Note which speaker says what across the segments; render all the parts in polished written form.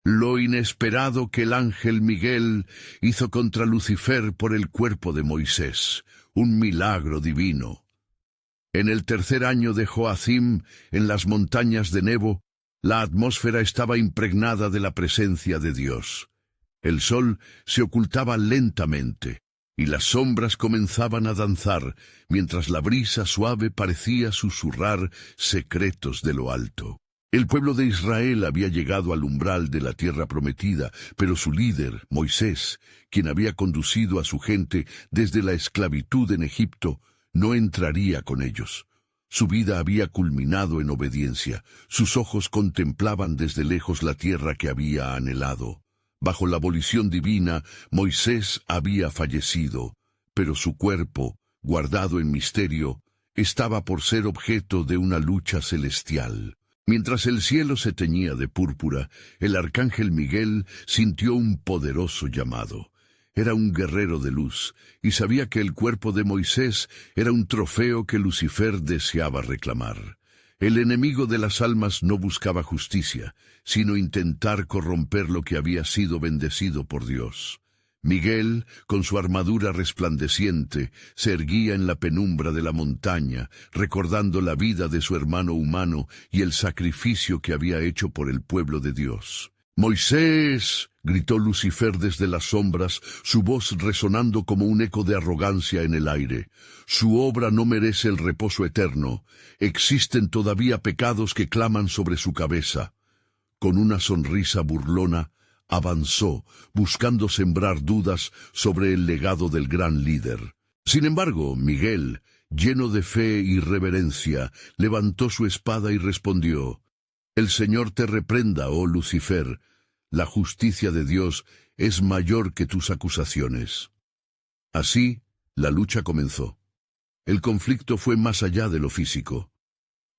Speaker 1: Lo inesperado que el ángel Miguel hizo contra Lucifer por el cuerpo de Moisés, un milagro divino. En el tercer año de Joacim, en las montañas de Nebo, la atmósfera estaba impregnada de la presencia de Dios. El sol se ocultaba lentamente, y las sombras comenzaban a danzar, mientras la brisa suave parecía susurrar secretos de lo alto. El pueblo de Israel había llegado al umbral de la tierra prometida, pero su líder, Moisés, quien había conducido a su gente desde la esclavitud en Egipto, no entraría con ellos. Su vida había culminado en obediencia. Sus ojos contemplaban desde lejos la tierra que había anhelado. Bajo la abolición divina, Moisés había fallecido, pero su cuerpo, guardado en misterio, estaba por ser objeto de una lucha celestial. Mientras el cielo se teñía de púrpura, el arcángel Miguel sintió un poderoso llamado. Era un guerrero de luz, y sabía que el cuerpo de Moisés era un trofeo que Lucifer deseaba reclamar. El enemigo de las almas no buscaba justicia, sino intentar corromper lo que había sido bendecido por Dios. Miguel, con su armadura resplandeciente, se erguía en la penumbra de la montaña, recordando la vida de su hermano humano y el sacrificio que había hecho por el pueblo de Dios. «¡Moisés!», gritó Lucifer desde las sombras, su voz resonando como un eco de arrogancia en el aire. «Su obra no merece el reposo eterno. Existen todavía pecados que claman sobre su cabeza». Con una sonrisa burlona, avanzó, buscando sembrar dudas sobre el legado del gran líder. Sin embargo, Miguel, lleno de fe y reverencia, levantó su espada y respondió: «El Señor te reprenda, oh Lucifer. La justicia de Dios es mayor que tus acusaciones». Así, la lucha comenzó. El conflicto fue más allá de lo físico.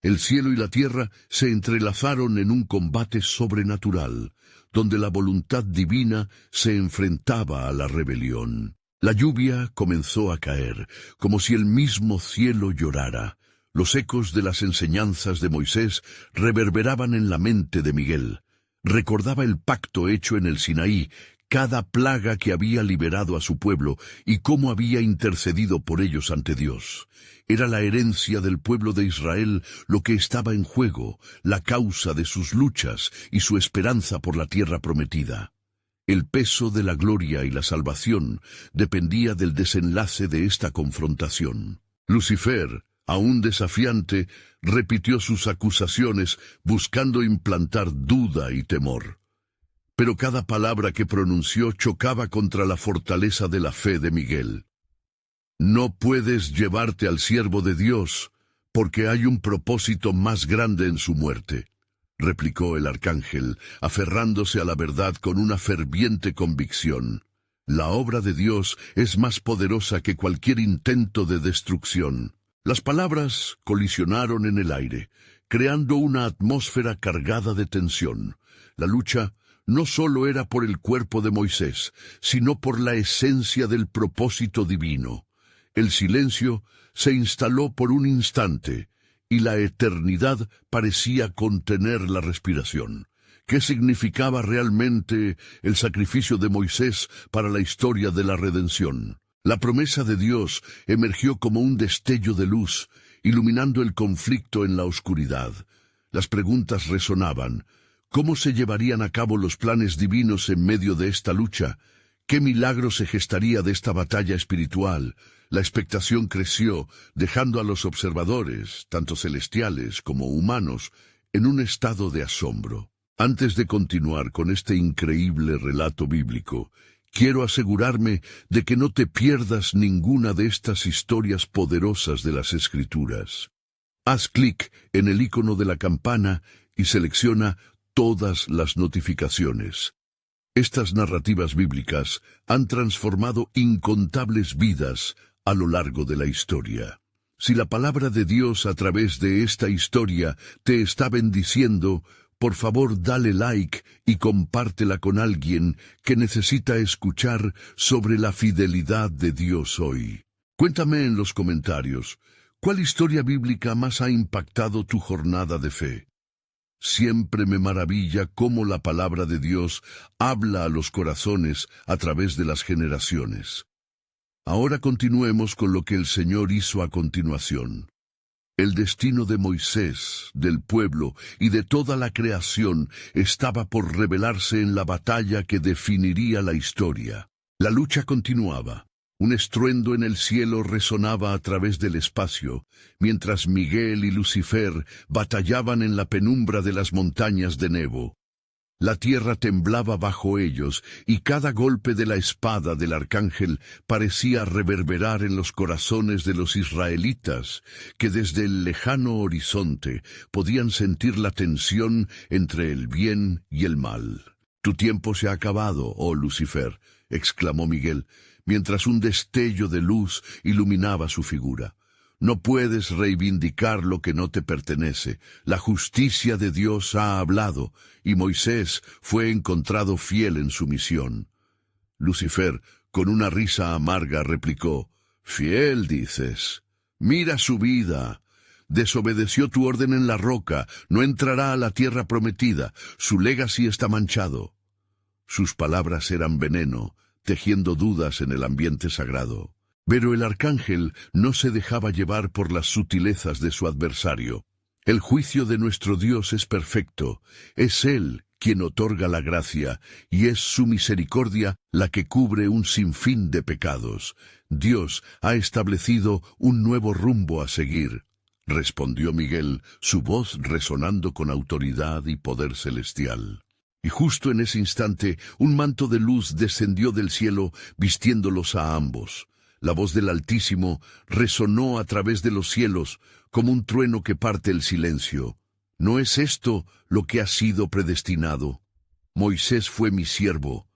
Speaker 1: El cielo y la tierra se entrelazaron en un combate sobrenatural, donde la voluntad divina se enfrentaba a la rebelión. La lluvia comenzó a caer, como si el mismo cielo llorara. Los ecos de las enseñanzas de Moisés reverberaban en la mente de Miguel. Recordaba el pacto hecho en el Sinaí, cada plaga que había liberado a su pueblo y cómo había intercedido por ellos ante Dios. Era la herencia del pueblo de Israel lo que estaba en juego, la causa de sus luchas y su esperanza por la tierra prometida. El peso de la gloria y la salvación dependía del desenlace de esta confrontación. Lucifer, aún desafiante, repitió sus acusaciones buscando implantar duda y temor. Pero cada palabra que pronunció chocaba contra la fortaleza de la fe de Miguel. «No puedes llevarte al siervo de Dios, porque hay un propósito más grande en su muerte», replicó el arcángel, aferrándose a la verdad con una ferviente convicción. «La obra de Dios es más poderosa que cualquier intento de destrucción». Las palabras colisionaron en el aire, creando una atmósfera cargada de tensión. La lucha no solo era por el cuerpo de Moisés, sino por la esencia del propósito divino. El silencio se instaló por un instante, y la eternidad parecía contener la respiración. ¿Qué significaba realmente el sacrificio de Moisés para la historia de la redención? La promesa de Dios emergió como un destello de luz, iluminando el conflicto en la oscuridad. Las preguntas resonaban. ¿Cómo se llevarían a cabo los planes divinos en medio de esta lucha? ¿Qué milagro se gestaría de esta batalla espiritual? La expectación creció, dejando a los observadores, tanto celestiales como humanos, en un estado de asombro. Antes de continuar con este increíble relato bíblico, quiero asegurarme de que no te pierdas ninguna de estas historias poderosas de las Escrituras. Haz clic en el icono de la campana y selecciona todas las notificaciones. Estas narrativas bíblicas han transformado incontables vidas a lo largo de la historia. Si la palabra de Dios a través de esta historia te está bendiciendo, por favor dale like y compártela con alguien que necesita escuchar sobre la fidelidad de Dios hoy. Cuéntame en los comentarios, ¿cuál historia bíblica más ha impactado tu jornada de fe? Siempre me maravilla cómo la palabra de Dios habla a los corazones a través de las generaciones. Ahora continuemos con lo que el Señor hizo a continuación. El destino de Moisés, del pueblo y de toda la creación estaba por revelarse en la batalla que definiría la historia. La lucha continuaba. Un estruendo en el cielo resonaba a través del espacio, mientras Miguel y Lucifer batallaban en la penumbra de las montañas de Nebo. La tierra temblaba bajo ellos, y cada golpe de la espada del arcángel parecía reverberar en los corazones de los israelitas, que desde el lejano horizonte podían sentir la tensión entre el bien y el mal. «Tu tiempo se ha acabado, oh Lucifer», exclamó Miguel, mientras un destello de luz iluminaba su figura. «No puedes reivindicar lo que no te pertenece. La justicia de Dios ha hablado, y Moisés fue encontrado fiel en su misión». Lucifer, con una risa amarga, replicó: «Fiel, dices. Mira su vida. Desobedeció tu orden en la roca, no entrará a la tierra prometida, su legacy está manchado». Sus palabras eran veneno, tejiendo dudas en el ambiente sagrado. Pero el arcángel no se dejaba llevar por las sutilezas de su adversario. El juicio de nuestro Dios es perfecto, es Él quien otorga la gracia, y es su misericordia la que cubre un sinfín de pecados. Dios ha establecido un nuevo rumbo a seguir, respondió Miguel, su voz resonando con autoridad y poder celestial. Y justo en ese instante, un manto de luz descendió del cielo, vistiéndolos a ambos. La voz del Altísimo resonó a través de los cielos, como un trueno que parte el silencio. ¿No es esto lo que ha sido predestinado? Moisés fue mi siervo.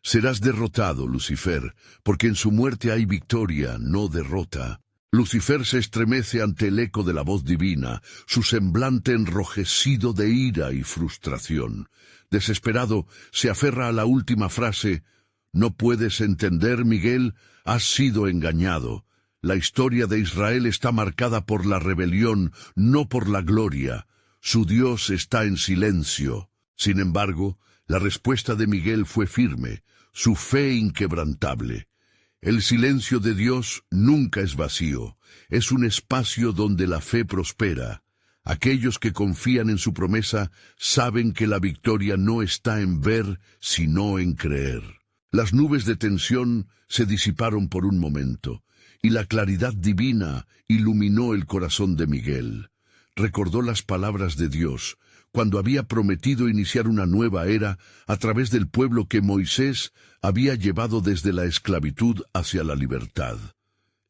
Speaker 1: Serás derrotado, Lucifer, porque en su muerte hay victoria, no derrota. Lucifer se estremece ante el eco de la voz divina, su semblante enrojecido de ira y frustración. Desesperado, se aferra a la última frase: «¿No puedes entender, Miguel? Has sido engañado. La historia de Israel está marcada por la rebelión, no por la gloria. Su Dios está en silencio». Sin embargo, la respuesta de Miguel fue firme, su fe inquebrantable. El silencio de Dios nunca es vacío, es un espacio donde la fe prospera. Aquellos que confían en su promesa saben que la victoria no está en ver, sino en creer. Las nubes de tensión se disiparon por un momento, y la claridad divina iluminó el corazón de Miguel. Recordó las palabras de Dios, cuando había prometido iniciar una nueva era a través del pueblo que Moisés había llevado desde la esclavitud hacia la libertad.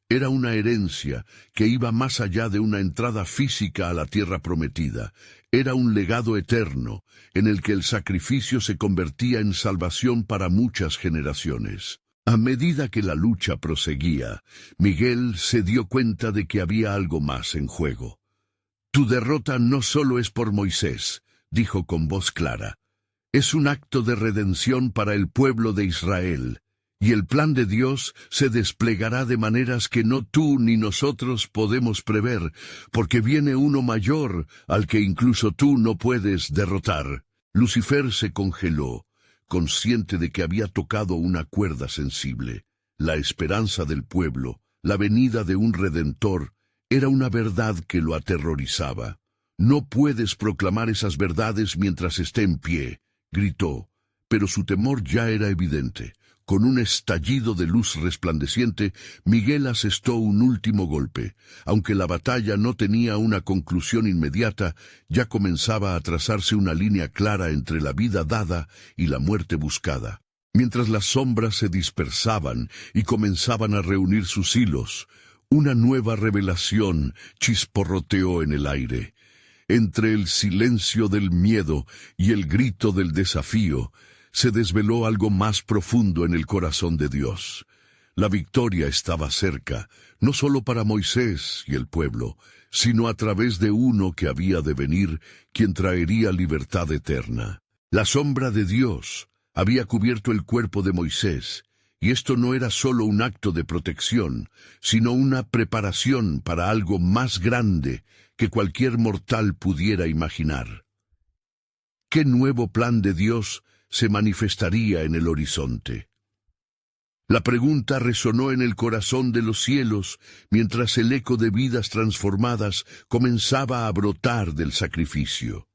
Speaker 1: Era una herencia que iba más allá de una entrada física a la tierra prometida. Era un legado eterno, en el que el sacrificio se convertía en salvación para muchas generaciones. A medida que la lucha proseguía, Miguel se dio cuenta de que había algo más en juego. «Tu derrota no solo es por Moisés», dijo con voz clara. «Es un acto de redención para el pueblo de Israel, y el plan de Dios se desplegará de maneras que no tú ni nosotros podemos prever, porque viene uno mayor al que incluso tú no puedes derrotar». Lucifer se congeló, consciente de que había tocado una cuerda sensible. La esperanza del pueblo, la venida de un Redentor, era una verdad que lo aterrorizaba. «No puedes proclamar esas verdades mientras esté en pie», gritó, pero su temor ya era evidente. Con un estallido de luz resplandeciente, Miguel asestó un último golpe. Aunque la batalla no tenía una conclusión inmediata, ya comenzaba a trazarse una línea clara entre la vida dada y la muerte buscada. Mientras las sombras se dispersaban y comenzaban a reunir sus hilos, una nueva revelación chisporroteó en el aire. Entre el silencio del miedo y el grito del desafío, se desveló algo más profundo en el corazón de Dios. La victoria estaba cerca, no solo para Moisés y el pueblo, sino a través de uno que había de venir, quien traería libertad eterna. La sombra de Dios había cubierto el cuerpo de Moisés, y esto no era solo un acto de protección, sino una preparación para algo más grande que cualquier mortal pudiera imaginar. ¿qué nuevo plan de Dios se manifestaría en el horizonte? La pregunta resonó en el corazón de los cielos, mientras el eco de vidas transformadas comenzaba a brotar del sacrificio.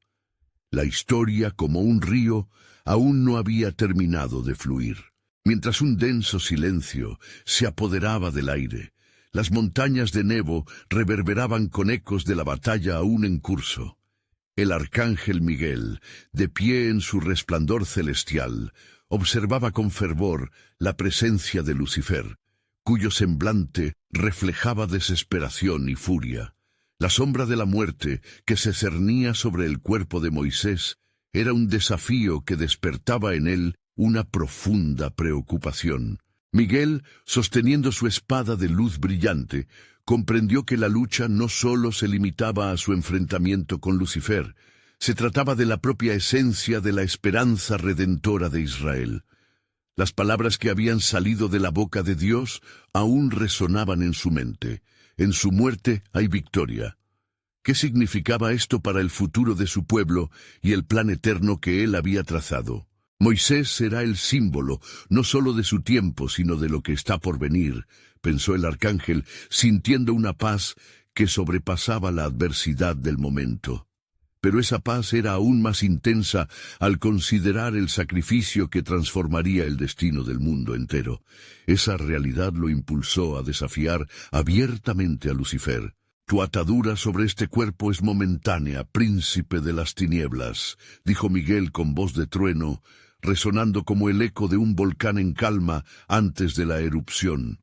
Speaker 1: La historia, como un río, aún no había terminado de fluir. Mientras un denso silencio se apoderaba del aire, las montañas de Nebo reverberaban con ecos de la batalla aún en curso. El arcángel Miguel, de pie en su resplandor celestial, observaba con fervor la presencia de Lucifer, cuyo semblante reflejaba desesperación y furia. La sombra de la muerte que se cernía sobre el cuerpo de Moisés era un desafío que despertaba en él una profunda preocupación. Miguel, sosteniendo su espada de luz brillante, comprendió que la lucha no solo se limitaba a su enfrentamiento con Lucifer, se trataba de la propia esencia de la esperanza redentora de Israel. Las palabras que habían salido de la boca de Dios aún resonaban en su mente. En su muerte hay victoria. ¿Qué significaba esto para el futuro de su pueblo y el plan eterno que él había trazado? Moisés será el símbolo, no solo de su tiempo, sino de lo que está por venir, pensó el arcángel, sintiendo una paz que sobrepasaba la adversidad del momento. Pero esa paz era aún más intensa al considerar el sacrificio que transformaría el destino del mundo entero. Esa realidad lo impulsó a desafiar abiertamente a Lucifer. «Tu atadura sobre este cuerpo es momentánea, príncipe de las tinieblas», dijo Miguel con voz de trueno, resonando como el eco de un volcán en calma antes de la erupción.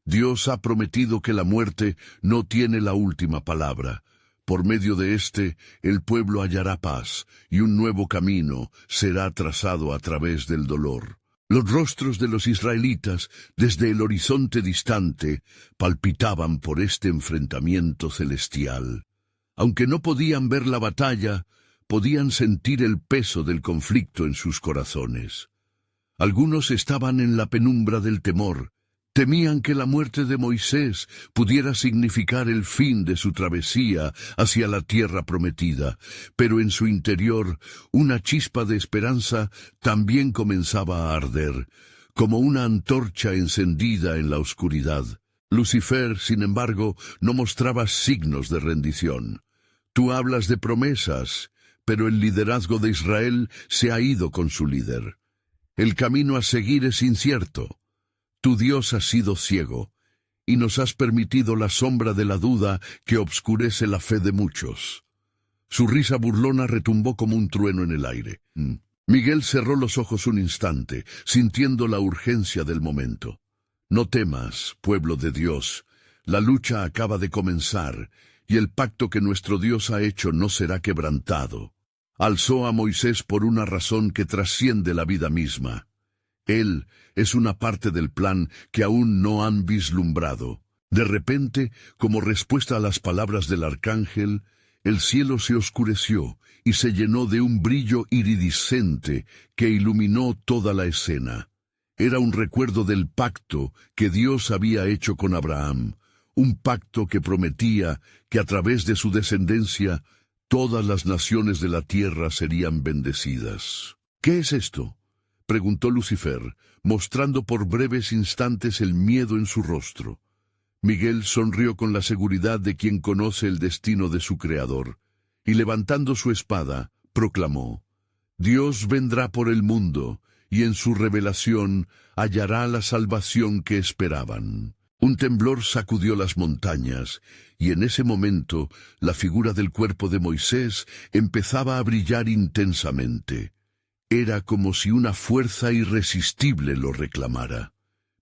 Speaker 1: Dios ha prometido que la muerte no tiene la última palabra. Por medio de éste, el pueblo hallará paz, y un nuevo camino será trazado a través del dolor. Los rostros de los israelitas, desde el horizonte distante, palpitaban por este enfrentamiento celestial. Aunque no podían ver la batalla, podían sentir el peso del conflicto en sus corazones. Algunos estaban en la penumbra del temor. Temían que la muerte de Moisés pudiera significar el fin de su travesía hacia la tierra prometida, pero en su interior una chispa de esperanza también comenzaba a arder, como una antorcha encendida en la oscuridad. Lucifer, sin embargo, no mostraba signos de rendición. Tú hablas de promesas, pero el liderazgo de Israel se ha ido con su líder. El camino a seguir es incierto. Tu Dios ha sido ciego, y nos has permitido la sombra de la duda que obscurece la fe de muchos. Su risa burlona retumbó como un trueno en el aire. Miguel cerró los ojos un instante, sintiendo la urgencia del momento. No temas, pueblo de Dios, la lucha acaba de comenzar, y el pacto que nuestro Dios ha hecho no será quebrantado. Alzó a Moisés por una razón que trasciende la vida misma. Él es una parte del plan que aún no han vislumbrado. De repente, como respuesta a las palabras del arcángel, el cielo se oscureció y se llenó de un brillo iridiscente que iluminó toda la escena. Era un recuerdo del pacto que Dios había hecho con Abraham, un pacto que prometía que a través de su descendencia todas las naciones de la tierra serían bendecidas. ¿Qué es esto?, preguntó Lucifer, mostrando por breves instantes el miedo en su rostro. Miguel sonrió con la seguridad de quien conoce el destino de su Creador, y levantando su espada, proclamó: Dios vendrá por el mundo, y en su revelación hallará la salvación que esperaban. Un temblor sacudió las montañas, y en ese momento la figura del cuerpo de Moisés empezaba a brillar intensamente. Era como si una fuerza irresistible lo reclamara.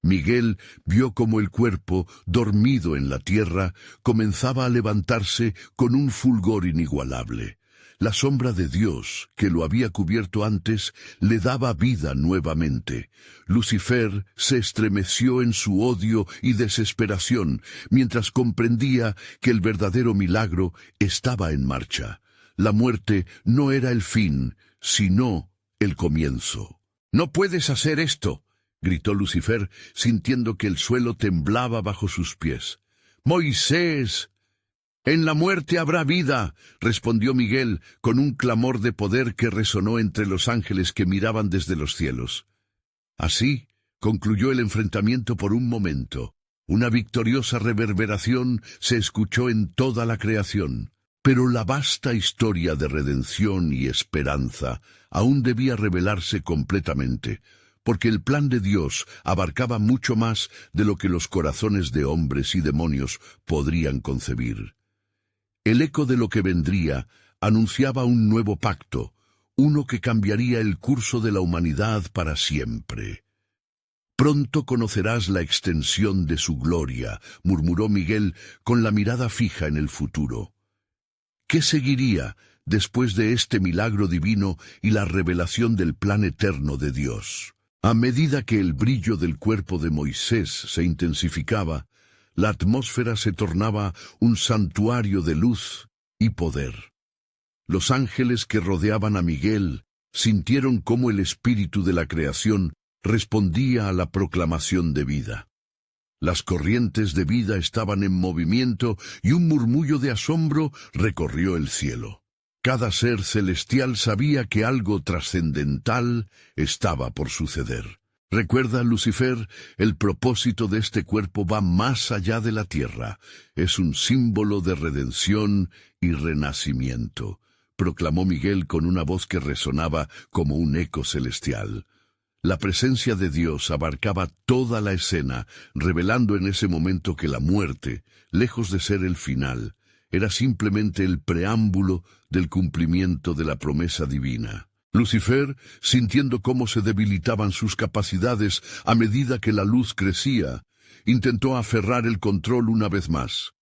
Speaker 1: Miguel vio cómo el cuerpo, dormido en la tierra, comenzaba a levantarse con un fulgor inigualable. La sombra de Dios, que lo había cubierto antes, le daba vida nuevamente. Lucifer se estremeció en su odio y desesperación, mientras comprendía que el verdadero milagro estaba en marcha. La muerte no era el fin, sino el comienzo. «¡No puedes hacer esto!», gritó Lucifer, sintiendo que el suelo temblaba bajo sus pies. «¡Moisés!». «En la muerte habrá vida», respondió Miguel con un clamor de poder que resonó entre los ángeles que miraban desde los cielos. Así concluyó el enfrentamiento por un momento. Una victoriosa reverberación se escuchó en toda la creación. Pero la vasta historia de redención y esperanza aún debía revelarse completamente, porque el plan de Dios abarcaba mucho más de lo que los corazones de hombres y demonios podrían concebir. El eco de lo que vendría anunciaba un nuevo pacto, uno que cambiaría el curso de la humanidad para siempre. «Pronto conocerás la extensión de su gloria», murmuró Miguel con la mirada fija en el futuro. ¿Qué seguiría después de este milagro divino y la revelación del plan eterno de Dios? A medida que el brillo del cuerpo de Moisés se intensificaba, la atmósfera se tornaba un santuario de luz y poder. Los ángeles que rodeaban a Miguel sintieron cómo el espíritu de la creación respondía a la proclamación de vida. Las corrientes de vida estaban en movimiento y un murmullo de asombro recorrió el cielo. Cada ser celestial sabía que algo trascendental estaba por suceder. Recuerda, Lucifer, el propósito de este cuerpo va más allá de la tierra. Es un símbolo de redención y renacimiento, proclamó Miguel con una voz que resonaba como un eco celestial. La presencia de Dios abarcaba toda la escena, revelando en ese momento que la muerte, lejos de ser el final, era simplemente el preámbulo del cumplimiento de la promesa divina. Lucifer, sintiendo cómo se debilitaban sus capacidades a medida que la luz crecía, intentó aferrar el control una vez más.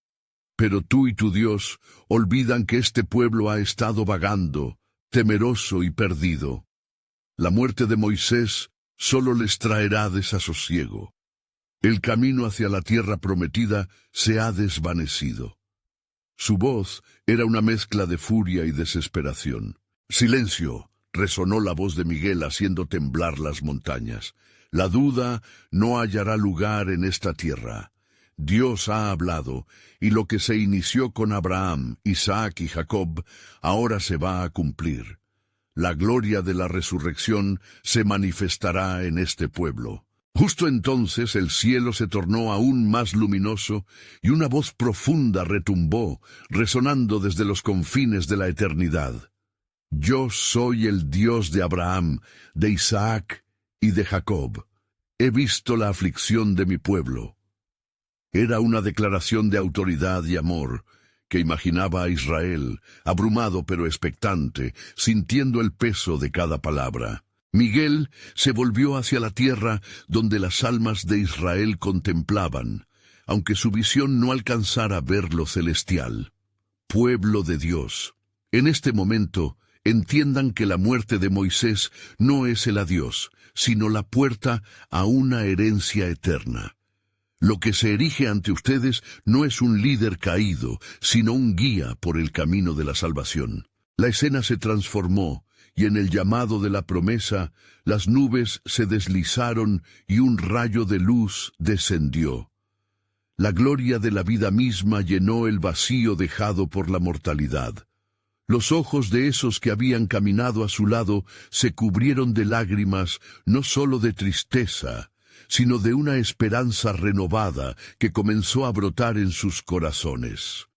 Speaker 1: Pero tú y tu Dios olvidan que este pueblo ha estado vagando, temeroso y perdido. La muerte de Moisés solo les traerá desasosiego. El camino hacia la tierra prometida se ha desvanecido. Su voz era una mezcla de furia y desesperación. «Silencio», resonó la voz de Miguel haciendo temblar las montañas. «La duda no hallará lugar en esta tierra. Dios ha hablado, y lo que se inició con Abraham, Isaac y Jacob, ahora se va a cumplir. La gloria de la resurrección se manifestará en este pueblo». Justo entonces el cielo se tornó aún más luminoso y una voz profunda retumbó, resonando desde los confines de la eternidad. «Yo soy el Dios de Abraham, de Isaac y de Jacob. He visto la aflicción de mi pueblo». Era una declaración de autoridad y amor que imaginaba a Israel, abrumado pero expectante, sintiendo el peso de cada palabra. Miguel se volvió hacia la tierra donde las almas de Israel contemplaban, aunque su visión no alcanzara a ver lo celestial. Pueblo de Dios, en este momento entiendan que la muerte de Moisés no es el adiós, sino la puerta a una herencia eterna. Lo que se erige ante ustedes no es un líder caído, sino un guía por el camino de la salvación. La escena se transformó, y en el llamado de la promesa, las nubes se deslizaron y un rayo de luz descendió. La gloria de la vida misma llenó el vacío dejado por la mortalidad. Los ojos de esos que habían caminado a su lado se cubrieron de lágrimas, no sólo de tristeza, sino de una esperanza renovada que comenzó a brotar en sus corazones.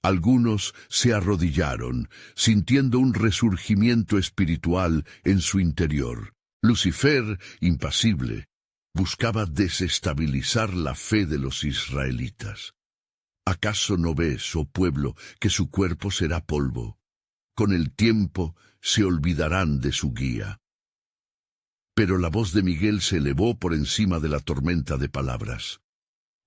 Speaker 1: Algunos se arrodillaron, sintiendo un resurgimiento espiritual en su interior. Lucifer, impasible, buscaba desestabilizar la fe de los israelitas. ¿Acaso no ves, oh pueblo, que su cuerpo será polvo? Con el tiempo se olvidarán de su guía. Pero la voz de Miguel se elevó por encima de la tormenta de palabras.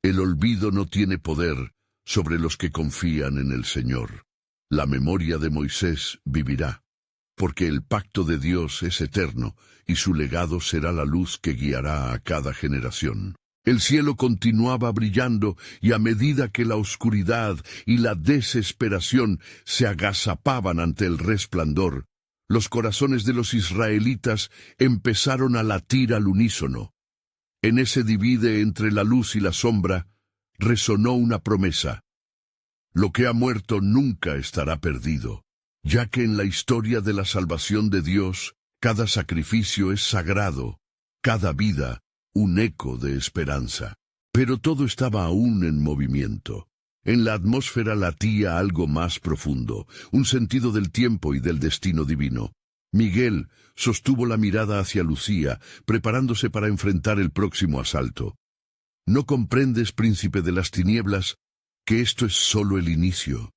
Speaker 1: El olvido no tiene poder sobre los que confían en el Señor. La memoria de Moisés vivirá, porque el pacto de Dios es eterno, y su legado será la luz que guiará a cada generación. El cielo continuaba brillando, y a medida que la oscuridad y la desesperación se agazapaban ante el resplandor, los corazones de los israelitas empezaron a latir al unísono. En ese divide entre la luz y la sombra, resonó una promesa. Lo que ha muerto nunca estará perdido, ya que en la historia de la salvación de Dios, cada sacrificio es sagrado, cada vida un eco de esperanza. Pero todo estaba aún en movimiento. En la atmósfera latía algo más profundo, un sentido del tiempo y del destino divino. Miguel sostuvo la mirada hacia Lucía, preparándose para enfrentar el próximo asalto. ¿No comprendes, príncipe de las tinieblas, que esto es solo el inicio?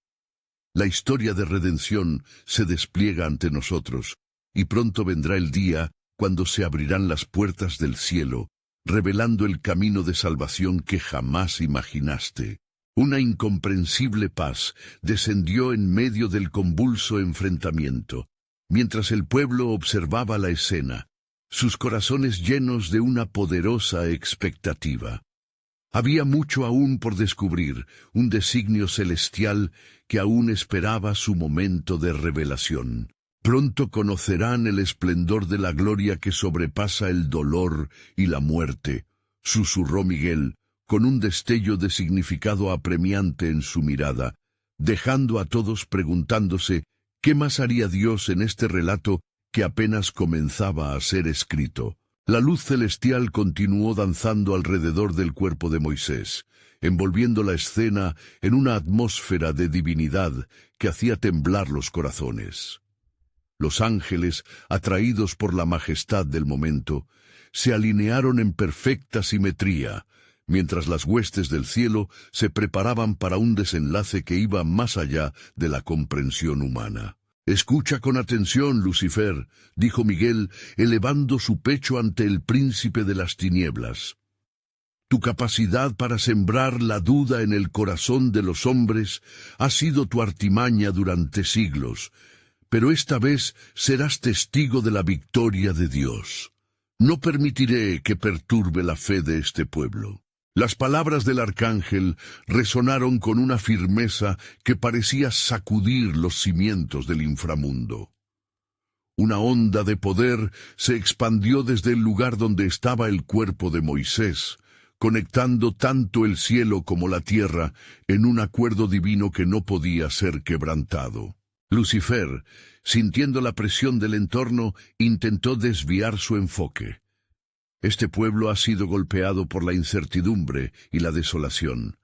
Speaker 1: La historia de redención se despliega ante nosotros, y pronto vendrá el día cuando se abrirán las puertas del cielo, revelando el camino de salvación que jamás imaginaste. Una incomprensible paz descendió en medio del convulso enfrentamiento, mientras el pueblo observaba la escena, sus corazones llenos de una poderosa expectativa. Había mucho aún por descubrir, un designio celestial que aún esperaba su momento de revelación. Pronto conocerán el esplendor de la gloria que sobrepasa el dolor y la muerte, susurró Miguel, con un destello de significado apremiante en su mirada, dejando a todos preguntándose qué más haría Dios en este relato que apenas comenzaba a ser escrito. La luz celestial continuó danzando alrededor del cuerpo de Moisés, envolviendo la escena en una atmósfera de divinidad que hacía temblar los corazones. Los ángeles, atraídos por la majestad del momento, se alinearon en perfecta simetría, mientras las huestes del cielo se preparaban para un desenlace que iba más allá de la comprensión humana. «Escucha con atención, Lucifer», dijo Miguel, elevando su pecho ante el príncipe de las tinieblas. «Tu capacidad para sembrar la duda en el corazón de los hombres ha sido tu artimaña durante siglos, pero esta vez serás testigo de la victoria de Dios. No permitiré que perturbe la fe de este pueblo». Las palabras del arcángel resonaron con una firmeza que parecía sacudir los cimientos del inframundo. Una onda de poder se expandió desde el lugar donde estaba el cuerpo de Moisés, conectando tanto el cielo como la tierra en un acuerdo divino que no podía ser quebrantado. Lucifer, sintiendo la presión del entorno, intentó desviar su enfoque. Este pueblo ha sido golpeado por la incertidumbre y la desolación.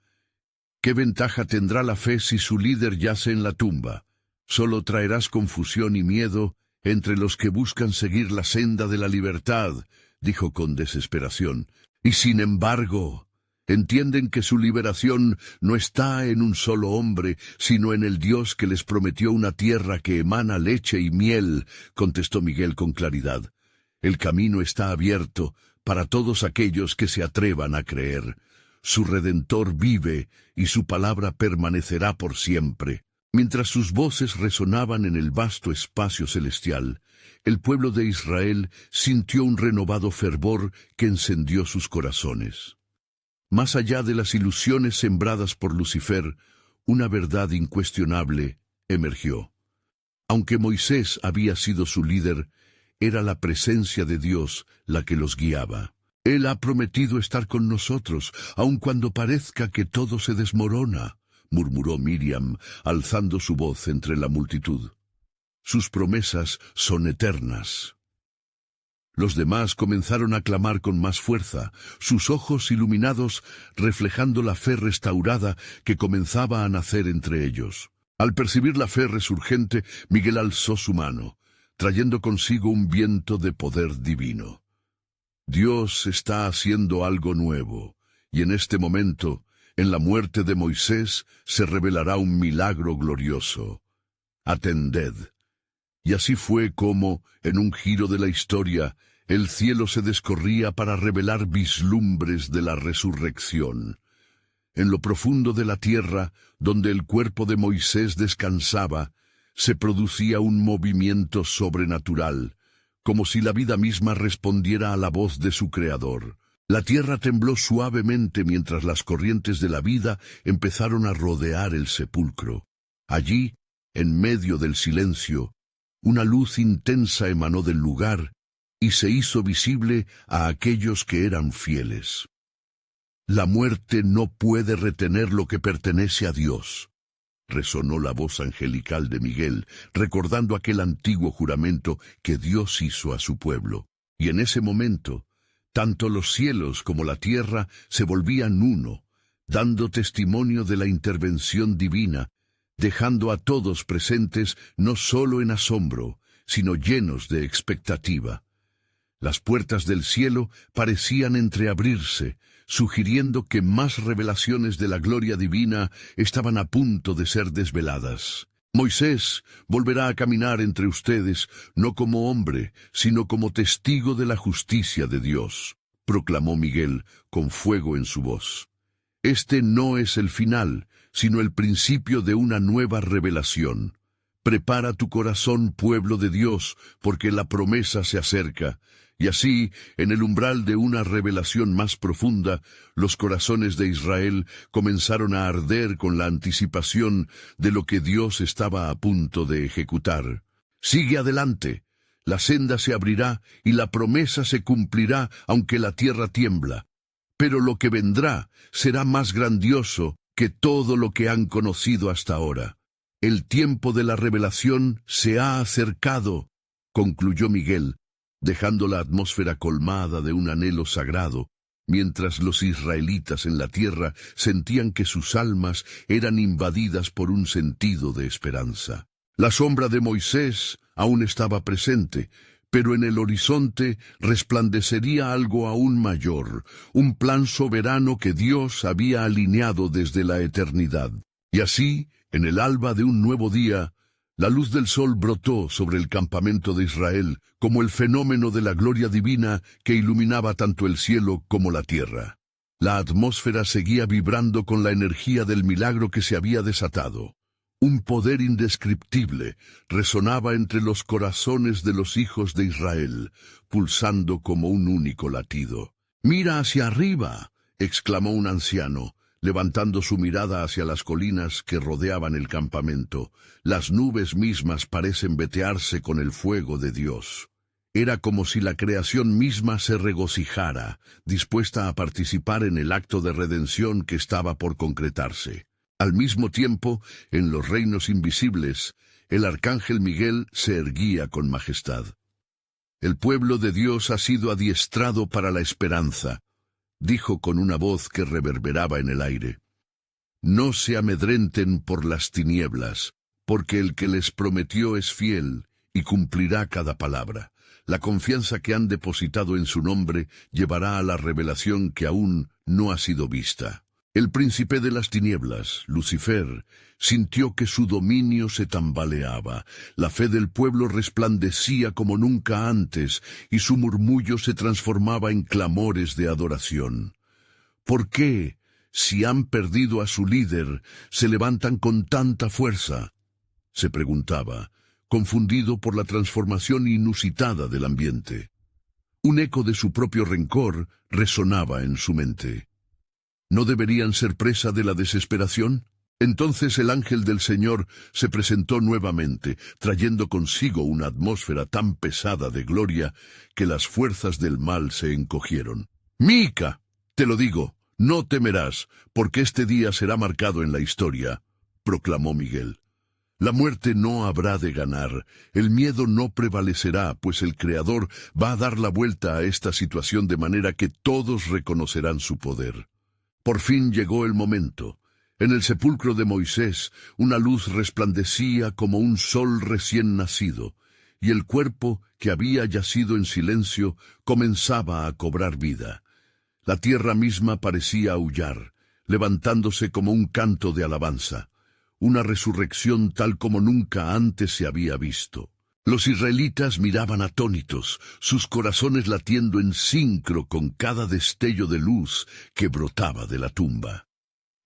Speaker 1: ¿Qué ventaja tendrá la fe si su líder yace en la tumba? Solo traerás confusión y miedo entre los que buscan seguir la senda de la libertad, dijo con desesperación. Y sin embargo, entienden que su liberación no está en un solo hombre, sino en el Dios que les prometió una tierra que emana leche y miel, contestó Miguel con claridad. El camino está abierto para todos aquellos que se atrevan a creer. Su Redentor vive y su palabra permanecerá por siempre. Mientras sus voces resonaban en el vasto espacio celestial, el pueblo de Israel sintió un renovado fervor que encendió sus corazones. Más allá de las ilusiones sembradas por Lucifer, una verdad incuestionable emergió. Aunque Moisés había sido su líder, era la presencia de Dios la que los guiaba. Él ha prometido estar con nosotros, aun cuando parezca que todo se desmorona, murmuró Miriam, alzando su voz entre la multitud. Sus promesas son eternas. Los demás comenzaron a clamar con más fuerza, sus ojos iluminados reflejando la fe restaurada que comenzaba a nacer entre ellos. Al percibir la fe resurgente, Miguel alzó su mano, trayendo consigo un viento de poder divino. Dios está haciendo algo nuevo, y en este momento, en la muerte de Moisés, se revelará un milagro glorioso. Atended. Y así fue como, en un giro de la historia, el cielo se descorría para revelar vislumbres de la resurrección. En lo profundo de la tierra, donde el cuerpo de Moisés descansaba, se producía un movimiento sobrenatural, como si la vida misma respondiera a la voz de su Creador. La tierra tembló suavemente mientras las corrientes de la vida empezaron a rodear el sepulcro. Allí, en medio del silencio, una luz intensa emanó del lugar y se hizo visible a aquellos que eran fieles. La muerte no puede retener lo que pertenece a Dios. resonó la voz angelical de Miguel, recordando aquel antiguo juramento que Dios hizo a su pueblo. Y en ese momento, tanto los cielos como la tierra se volvían uno, dando testimonio de la intervención divina, dejando a todos presentes no solo en asombro, sino llenos de expectativa. Las puertas del cielo parecían entreabrirse, sugiriendo que más revelaciones de la gloria divina estaban a punto de ser desveladas. Moisés volverá a caminar entre ustedes, no como hombre, sino como testigo de la justicia de Dios, proclamó Miguel con fuego en su voz. Este no es el final, sino el principio de una nueva revelación. Prepara tu corazón, pueblo de Dios, porque la promesa se acerca. Y así, en el umbral de una revelación más profunda, los corazones de Israel comenzaron a arder con la anticipación de lo que Dios estaba a punto de ejecutar. Sigue adelante, la senda se abrirá y la promesa se cumplirá aunque la tierra tiembla. Pero lo que vendrá será más grandioso que todo lo que han conocido hasta ahora. El tiempo de la revelación se ha acercado, concluyó Miguel, dejando la atmósfera colmada de un anhelo sagrado, mientras los israelitas en la tierra sentían que sus almas eran invadidas por un sentido de esperanza. La sombra de Moisés aún estaba presente, pero en el horizonte resplandecería algo aún mayor, un plan soberano que Dios había alineado desde la eternidad. Y así, en el alba de un nuevo día, la luz del sol brotó sobre el campamento de Israel como el fenómeno de la gloria divina que iluminaba tanto el cielo como la tierra. La atmósfera seguía vibrando con la energía del milagro que se había desatado. Un poder indescriptible resonaba entre los corazones de los hijos de Israel, pulsando como un único latido. «¡Mira hacia arriba!», exclamó un anciano, levantando su mirada hacia las colinas que rodeaban el campamento. Las nubes mismas parecen vetearse con el fuego de Dios. Era como si la creación misma se regocijara, dispuesta a participar en el acto de redención que estaba por concretarse. Al mismo tiempo, en los reinos invisibles, el arcángel Miguel se erguía con majestad. «El pueblo de Dios ha sido adiestrado para la esperanza», dijo con una voz que reverberaba en el aire. «No se amedrenten por las tinieblas, porque el que les prometió es fiel y cumplirá cada palabra. La confianza que han depositado en su nombre llevará a la revelación que aún no ha sido vista». El príncipe de las tinieblas, Lucifer, sintió que su dominio se tambaleaba. La fe del pueblo resplandecía como nunca antes, y su murmullo se transformaba en clamores de adoración. ¿Por qué, si han perdido a su líder, se levantan con tanta fuerza?, se preguntaba, confundido por la transformación inusitada del ambiente. Un eco de su propio rencor resonaba en su mente. ¿No deberían ser presa de la desesperación? Entonces el ángel del Señor se presentó nuevamente, trayendo consigo una atmósfera tan pesada de gloria que las fuerzas del mal se encogieron. «Mica, te lo digo, no temerás, porque este día será marcado en la historia», proclamó Miguel. «La muerte no habrá de ganar, el miedo no prevalecerá, pues el Creador va a dar la vuelta a esta situación de manera que todos reconocerán su poder». Por fin llegó el momento. En el sepulcro de Moisés, una luz resplandecía como un sol recién nacido, y el cuerpo, que había yacido en silencio, comenzaba a cobrar vida. La tierra misma parecía aullar, levantándose como un canto de alabanza, una resurrección tal como nunca antes se había visto. Los israelitas miraban atónitos, sus corazones latiendo en sincro con cada destello de luz que brotaba de la tumba.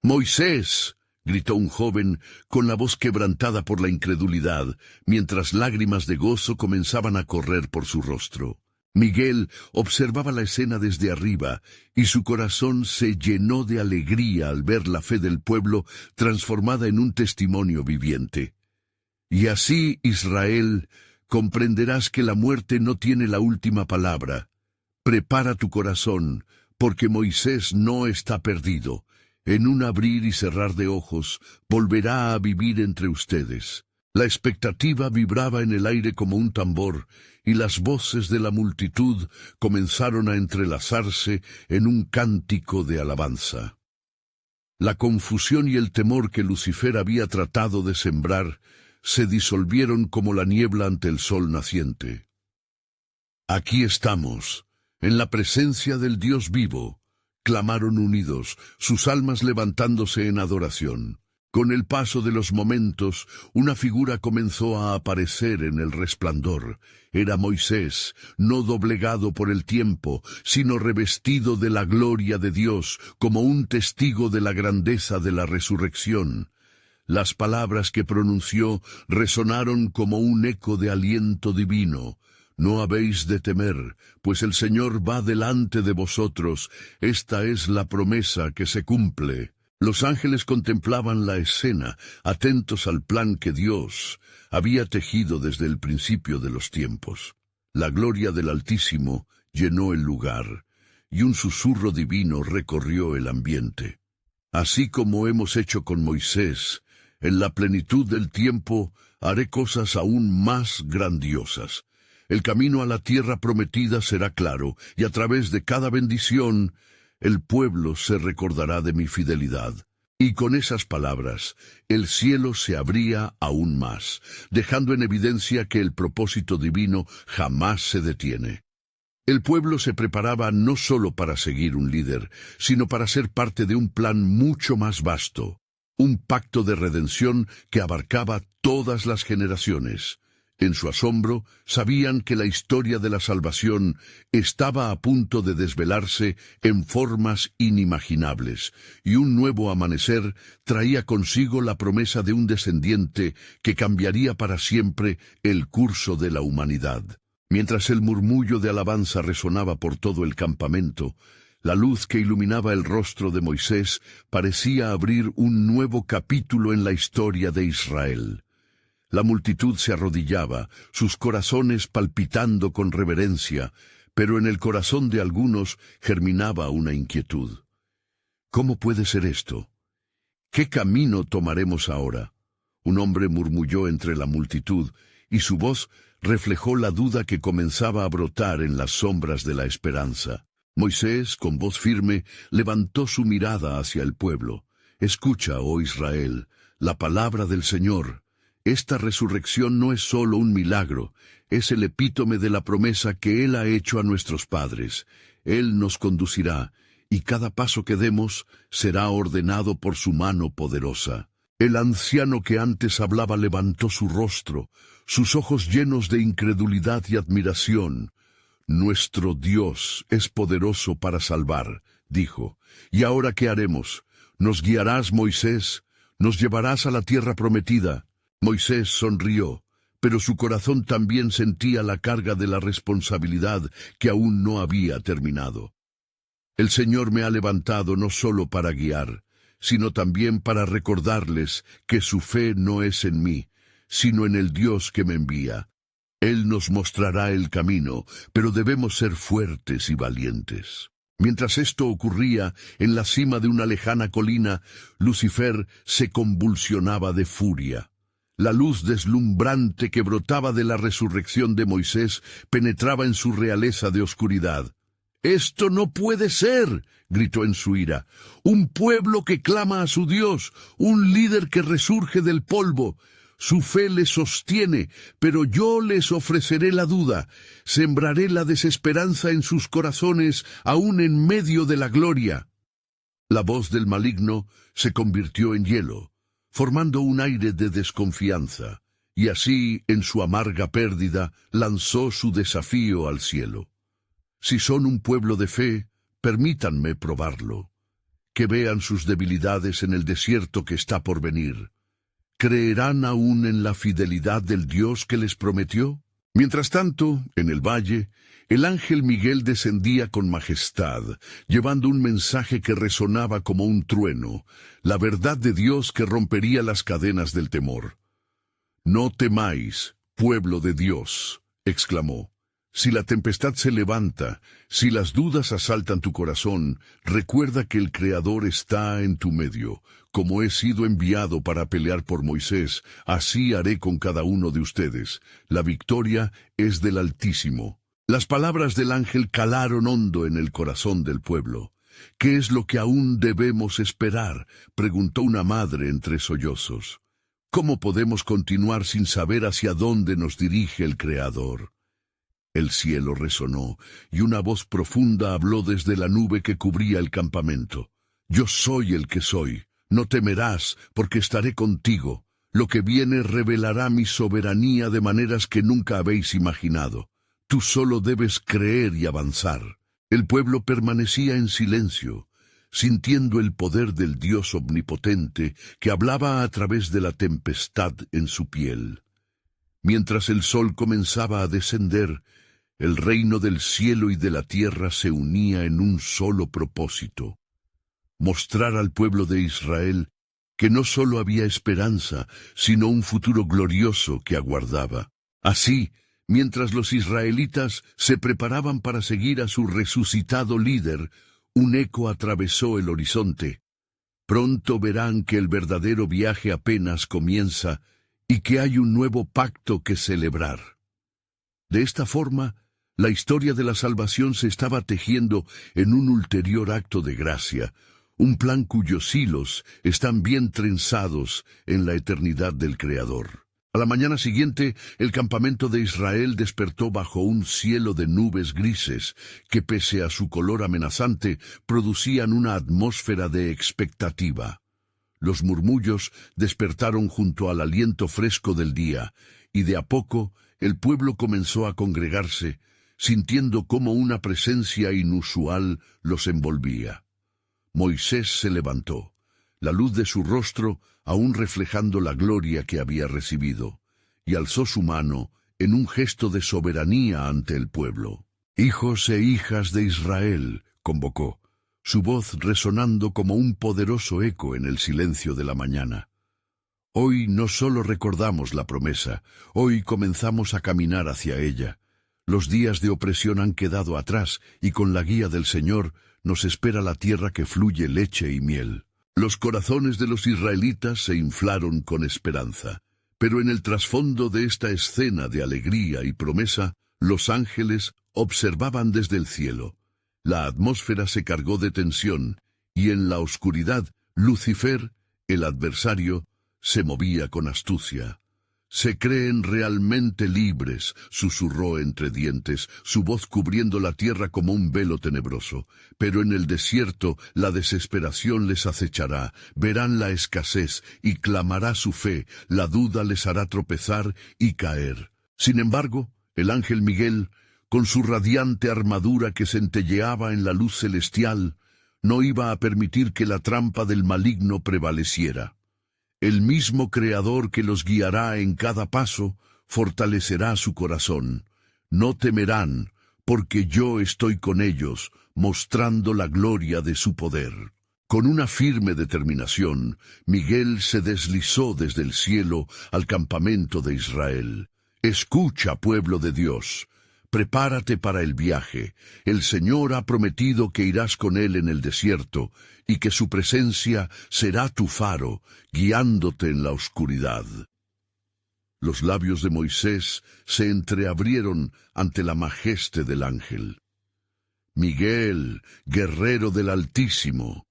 Speaker 1: «¡Moisés!», gritó un joven con la voz quebrantada por la incredulidad, mientras lágrimas de gozo comenzaban a correr por su rostro. Miguel observaba la escena desde arriba, y su corazón se llenó de alegría al ver la fe del pueblo transformada en un testimonio viviente. «Y así, Israel, comprenderás que la muerte no tiene la última palabra. Prepara tu corazón, porque Moisés no está perdido. En un abrir y cerrar de ojos, volverá a vivir entre ustedes. La expectativa vibraba en el aire como un tambor, y las voces de la multitud comenzaron a entrelazarse en un cántico de alabanza. La confusión y el temor que Lucifer había tratado de sembrar se disolvieron como la niebla ante el sol naciente. Aquí estamos, en la presencia del Dios vivo, clamaron unidos, sus almas levantándose en adoración. Con el paso de los momentos, una figura comenzó a aparecer en el resplandor. Era Moisés, no doblegado por el tiempo, sino revestido de la gloria de Dios, como un testigo de la grandeza de la resurrección. Las palabras que pronunció resonaron como un eco de aliento divino. No habéis de temer, pues el Señor va delante de vosotros. Esta es la promesa que se cumple. Los ángeles contemplaban la escena, atentos al plan que Dios había tejido desde el principio de los tiempos. La gloria del Altísimo llenó el lugar, y un susurro divino recorrió el ambiente. Así como hemos hecho con Moisés, en la plenitud del tiempo haré cosas aún más grandiosas. El camino a la tierra prometida será claro, y a través de cada bendición, el pueblo se recordará de mi fidelidad. Y con esas palabras, el cielo se abría aún más, dejando en evidencia que el propósito divino jamás se detiene. El pueblo se preparaba no solo para seguir un líder, sino para ser parte de un plan mucho más vasto, un pacto de redención que abarcaba todas las generaciones. En su asombro, sabían que la historia de la salvación estaba a punto de desvelarse en formas inimaginables, y un nuevo amanecer traía consigo la promesa de un descendiente que cambiaría para siempre el curso de la humanidad. Mientras el murmullo de alabanza resonaba por todo el campamento, la luz que iluminaba el rostro de Moisés parecía abrir un nuevo capítulo en la historia de Israel. La multitud se arrodillaba, sus corazones palpitando con reverencia, pero en el corazón de algunos germinaba una inquietud. ¿Cómo puede ser esto? ¿Qué camino tomaremos ahora? Un hombre murmulló entre la multitud, y su voz reflejó la duda que comenzaba a brotar en las sombras de la esperanza. Moisés, con voz firme, levantó su mirada hacia el pueblo. «Escucha, oh Israel, la palabra del Señor. Esta resurrección no es solo un milagro, es el epítome de la promesa que Él ha hecho a nuestros padres. Él nos conducirá, y cada paso que demos será ordenado por su mano poderosa». El anciano que antes hablaba levantó su rostro, sus ojos llenos de incredulidad y admiración. «Nuestro Dios es poderoso para salvar», dijo. «¿Y ahora qué haremos? ¿Nos guiarás, Moisés? ¿Nos llevarás a la tierra prometida?» Moisés sonrió, pero su corazón también sentía la carga de la responsabilidad que aún no había terminado. «El Señor me ha levantado no solo para guiar, sino también para recordarles que su fe no es en mí, sino en el Dios que me envía. Él nos mostrará el camino, pero debemos ser fuertes y valientes». Mientras esto ocurría, en la cima de una lejana colina, Lucifer se convulsionaba de furia. La luz deslumbrante que brotaba de la resurrección de Moisés penetraba en su realeza de oscuridad. «¡Esto no puede ser!», gritó en su ira. «Un pueblo que clama a su Dios, un líder que resurge del polvo. Su fe les sostiene, pero yo les ofreceré la duda. Sembraré la desesperanza en sus corazones, aún en medio de la gloria». La voz del maligno se convirtió en hielo, formando un aire de desconfianza, y así, en su amarga pérdida, lanzó su desafío al cielo. «Si son un pueblo de fe, permítanme probarlo. Que vean sus debilidades en el desierto que está por venir. ¿Creerán aún en la fidelidad del Dios que les prometió?». Mientras tanto, en el valle, el ángel Miguel descendía con majestad, llevando un mensaje que resonaba como un trueno, la verdad de Dios que rompería las cadenas del temor. «No temáis, pueblo de Dios», exclamó. Si la tempestad se levanta, si las dudas asaltan tu corazón, recuerda que el Creador está en tu medio. Como he sido enviado para pelear por Moisés, así haré con cada uno de ustedes. La victoria es del Altísimo. Las palabras del ángel calaron hondo en el corazón del pueblo. ¿Qué es lo que aún debemos esperar?, preguntó una madre entre sollozos. ¿Cómo podemos continuar sin saber hacia dónde nos dirige el Creador? El cielo resonó, y una voz profunda habló desde la nube que cubría el campamento. Yo soy el que soy. No temerás, porque estaré contigo. Lo que viene revelará mi soberanía de maneras que nunca habéis imaginado. Tú solo debes creer y avanzar. El pueblo permanecía en silencio, sintiendo el poder del Dios omnipotente que hablaba a través de la tempestad en su piel. Mientras el sol comenzaba a descender, el reino del cielo y de la tierra se unía en un solo propósito: mostrar al pueblo de Israel que no solo había esperanza, sino un futuro glorioso que aguardaba. Así, mientras los israelitas se preparaban para seguir a su resucitado líder, un eco atravesó el horizonte. Pronto verán que el verdadero viaje apenas comienza y que hay un nuevo pacto que celebrar. De esta forma, la historia de la salvación se estaba tejiendo en un ulterior acto de gracia, un plan cuyos hilos están bien trenzados en la eternidad del Creador. A la mañana siguiente, el campamento de Israel despertó bajo un cielo de nubes grises que, pese a su color amenazante, producían una atmósfera de expectativa. Los murmullos despertaron junto al aliento fresco del día, y de a poco el pueblo comenzó a congregarse, sintiendo cómo una presencia inusual los envolvía. Moisés se levantó, la luz de su rostro aún reflejando la gloria que había recibido, y alzó su mano en un gesto de soberanía ante el pueblo. «Hijos e hijas de Israel», convocó, su voz resonando como un poderoso eco en el silencio de la mañana. Hoy no solo recordamos la promesa, hoy comenzamos a caminar hacia ella. Los días de opresión han quedado atrás, y con la guía del Señor nos espera la tierra que fluye leche y miel. Los corazones de los israelitas se inflaron con esperanza, pero en el trasfondo de esta escena de alegría y promesa, los ángeles observaban desde el cielo. La atmósfera se cargó de tensión, y en la oscuridad, Lucifer, el adversario, se movía con astucia. «Se creen realmente libres», susurró entre dientes, su voz cubriendo la tierra como un velo tenebroso. «Pero en el desierto la desesperación les acechará, verán la escasez y clamará su fe, la duda les hará tropezar y caer». Sin embargo, el ángel Miguel, con su radiante armadura que centelleaba en la luz celestial, no iba a permitir que la trampa del maligno prevaleciera. El mismo Creador que los guiará en cada paso, fortalecerá su corazón. No temerán, porque yo estoy con ellos, mostrando la gloria de su poder. Con una firme determinación, Miguel se deslizó desde el cielo al campamento de Israel. «Escucha, pueblo de Dios. Prepárate para el viaje. El Señor ha prometido que irás con Él en el desierto, y que su presencia será tu faro, guiándote en la oscuridad». Los labios de Moisés se entreabrieron ante la majeste del ángel. «Miguel, guerrero del Altísimo,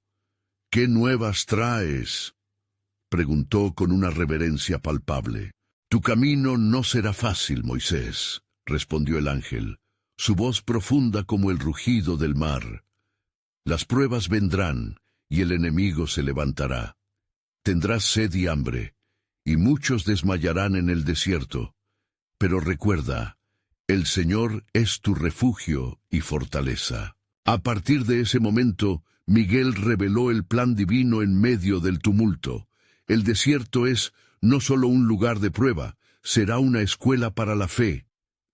Speaker 1: ¿qué nuevas traes?», preguntó con una reverencia palpable. «Tu camino no será fácil, Moisés», respondió el ángel, su voz profunda como el rugido del mar. «Las pruebas vendrán, y el enemigo se levantará. Tendrás sed y hambre, y muchos desmayarán en el desierto. Pero recuerda, el Señor es tu refugio y fortaleza». A partir de ese momento, Miguel reveló el plan divino en medio del tumulto. El desierto es no solo un lugar de prueba, será una escuela para la fe.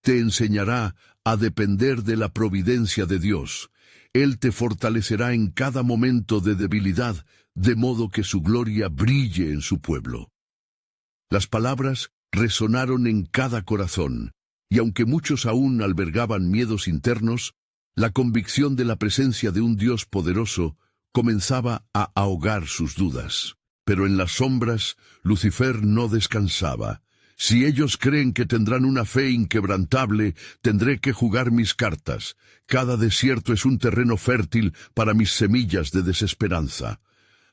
Speaker 1: Te enseñará a depender de la providencia de Dios. Él te fortalecerá en cada momento de debilidad, de modo que su gloria brille en su pueblo. Las palabras resonaron en cada corazón, y aunque muchos aún albergaban miedos internos, la convicción de la presencia de un Dios poderoso comenzaba a ahogar sus dudas. Pero en las sombras, Lucifer no descansaba. Si ellos creen que tendrán una fe inquebrantable, tendré que jugar mis cartas. Cada desierto es un terreno fértil para mis semillas de desesperanza.